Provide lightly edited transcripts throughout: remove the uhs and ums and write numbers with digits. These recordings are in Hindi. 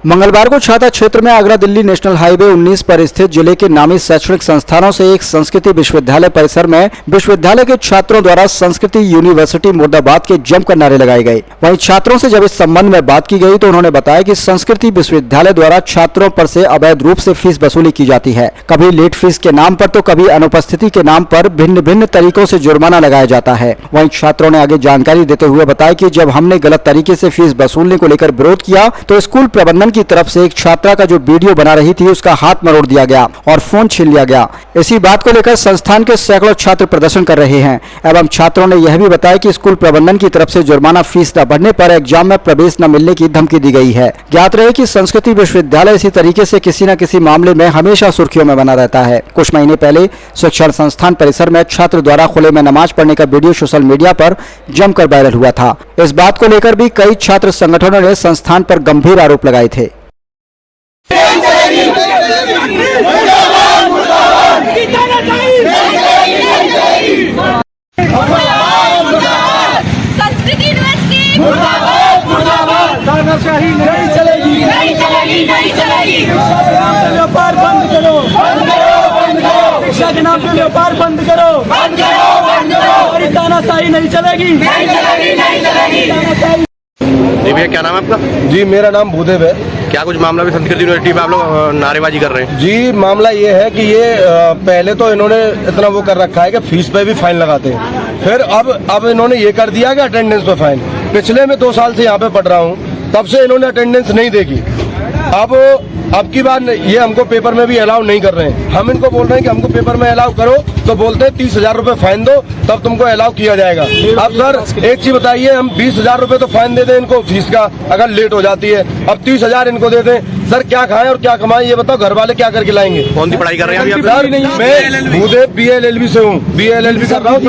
मंगलवार को छाता क्षेत्र में आगरा दिल्ली नेशनल हाईवे 19 पर स्थित जिले के नामी शैक्षणिक संस्थानों से एक संस्कृति विश्वविद्यालय परिसर में विश्वविद्यालय के छात्रों द्वारा संस्कृति यूनिवर्सिटी मुर्दाबाद के जमकर नारे लगाए गए। वहीं छात्रों से जब इस संबंध में बात की गई तो उन्होंने बताया कि संस्कृति विश्वविद्यालय द्वारा छात्रों पर से अवैध रूप से फीस वसूली की जाती है। कभी लेट फीस के नाम पर तो कभी अनुपस्थिति के नाम पर भिन्न भिन्न तरीकों से जुर्माना लगाया जाता है। वहीं छात्रों ने आगे जानकारी देते हुए बताया कि जब हमने गलत तरीके से फीस वसूलने को लेकर विरोध किया तो स्कूल प्रबंधन की तरफ से एक छात्रा का जो वीडियो बना रही थी उसका हाथ मरोड़ दिया गया और फोन छीन लिया गया। इसी बात को लेकर संस्थान के सैकड़ों छात्र प्रदर्शन कर रहे हैं एवं छात्रों ने यह भी बताया कि स्कूल प्रबंधन की तरफ से जुर्माना फीस न भरने पर एग्जाम में प्रवेश न मिलने की धमकी दी गई है। ज्ञात रहे कि संस्कृति विश्वविद्यालय इसी तरीके से किसी न किसी मामले में हमेशा सुर्खियों में बना रहता है। कुछ महीने पहले शिक्षण संस्थान परिसर में छात्र द्वारा खुले में नमाज पढ़ने का वीडियो सोशल मीडिया पर जमकर वायरल हुआ था। इस बात को लेकर भी कई छात्र संगठनों ने संस्थान पर गंभीर आरोप लगाए थे। संस्कृति यूनिवर्सिटी तानाशाही नहीं चलेगी, नहीं चलेगी, नहीं चलेगी। व्यापार बंद करो, बंद करो, बंद करो। शिक्षा के नाम पे व्यापार बंद करो, बंद करो, बंद करो। और तानाशाही नहीं चलेगी, नहीं चलेगी, नहीं चलेगी। जी भैया, क्या नाम है आपका? जी मेरा नाम भूदेव है। क्या कुछ मामला भी संस्कृत यूनिवर्सिटी पे आप लोग नारेबाजी कर रहे हैं? जी मामला ये है कि ये पहले तो इन्होंने इतना वो कर रखा है कि फीस पे भी फाइन लगाते हैं। फिर अब इन्होंने ये कर दिया कि अटेंडेंस पे फाइन। पिछले में 2 साल से यहाँ पे पढ़ रहा हूँ, तब से इन्होंने अटेंडेंस नहीं देखी। अब की बार ये हमको पेपर में भी अलाउ नहीं कर रहे हैं। हम इनको बोल रहे हैं कि हमको पेपर में अलाउ करो, तो बोलते हैं 30,000 रुपए फाइन दो तब तुमको अलाउ किया जाएगा। अब सर एक चीज बताइए, हम 20,000 रुपए तो फाइन दे दें इनको फीस का अगर लेट हो जाती है, अब 30,000 इनको दे दें। सर क्या खाएं और क्या कमाएं ये बताओ, घर वाले क्या करके लाएंगे? कौन सी पढ़ाई कर रहे हैं अभी सर मैं भूदेव BLLB से हूँ, BLLB कर रहा हूँ।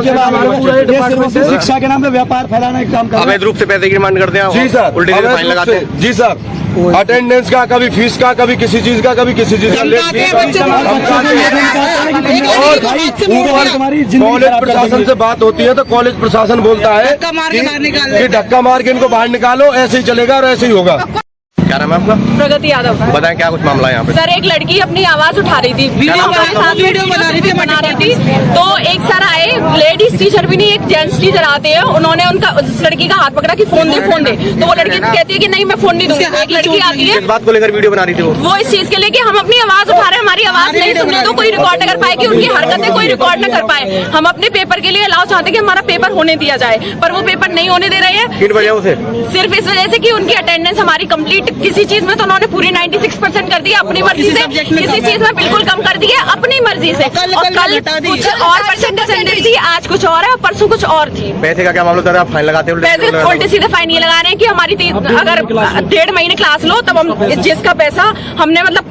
शिक्षा के नाम पे व्यापार फैलाना एक काम कर अवैध रूप से पैसे की डिमांड करते हैं। जी सर, उल्टे सीधे फाइन लगाते हैं। जी सर, अटेंडेंस का, कभी फीस का, कभी किसी चीज का, कभी किसी चीज का लेट फीस कॉलेज प्रशासन से बात होती है तो कॉलेज प्रशासन बोलता है कि धक्का मार के इनको बाहर निकालो, ऐसे ही चलेगा और ऐसे ही होगा। क्या नाम है आपका? प्रगति यादव। बताएं क्या कुछ मामला है यहाँ पे? सर एक लड़की अपनी आवाज उठा रही थी, वीडियो बना रही थी, तो एक सर आए, लेडीज टीचर भी नहीं, एक जेंट्स टीचर आते हैं, उन्होंने उनका उस लड़की का हाथ पकड़ा कि फोन दे, फोन दे। तो वो लड़की कहती है कि नहीं मैं फोन नहीं दूंगी। एक लड़की आती है, इस बात को लेकर वीडियो बना रही थी वो इस चीज के लिए कि हम अपनी आवाज उठा रहे हैं, हमारी आवाज नहीं सुन रहे तो कोई रिकॉर्ड न कर पाए, कि उनकी हरकतें कोई रिकॉर्ड न कर पाए। हम अपने पेपर के लिए अलाउ चाहते कि हमारा पेपर होने दिया जाए, पर वो पेपर नहीं होने दे रहे हैं। किन वजह से? सिर्फ इस वजह से कि उनकी अटेंडेंस हमारी कंप्लीट, किसी चीज में तो उन्होंने पूरी 96% कर दी अपनी मर्जी से, किसी चीज में बिल्कुल कम कर दी है अपनी मर्जी से। और कल कुछ और परसेंटेज थी, आज कुछ और है, परसों कुछ और थी। पैसे का क्या मामला था? आप फाइन लगाते हो? पैसे उल्टे सीधे फाइन ये लगा रहे हैं कि हमारी अगर 1.5 महीने क्लास लो तब हम जिसका पैसा हमने मतलब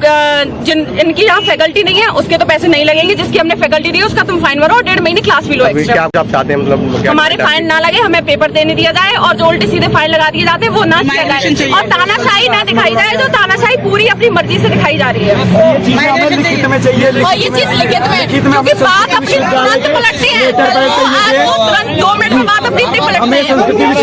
इनकी यहाँ फैकल्टी नहीं है उसके तो पैसे नहीं लगेंगे, जिसकी हमने फैकल्टी दी है उसका तुम फाइन भरो और 1.5 महीने क्लास भी लो एक्स्ट्रा। क्या आप चाहते हैं मतलब हमारे फाइन ना लगे, हमें पेपर देने दिया जाए और जो उल्टे सीधे फाइन लगा दिए जाते हैं वो ना किया जाए और तानाशाही ना दिखाई जाए, जो तानाशाही पूरी अपनी मर्जी से दिखाई जा रही है। और ये चीज लिखित में, क्योंकि बात अपनी तुरंत पलटती है, तुरंत 2 मिनट में बात अपनी पलटती है।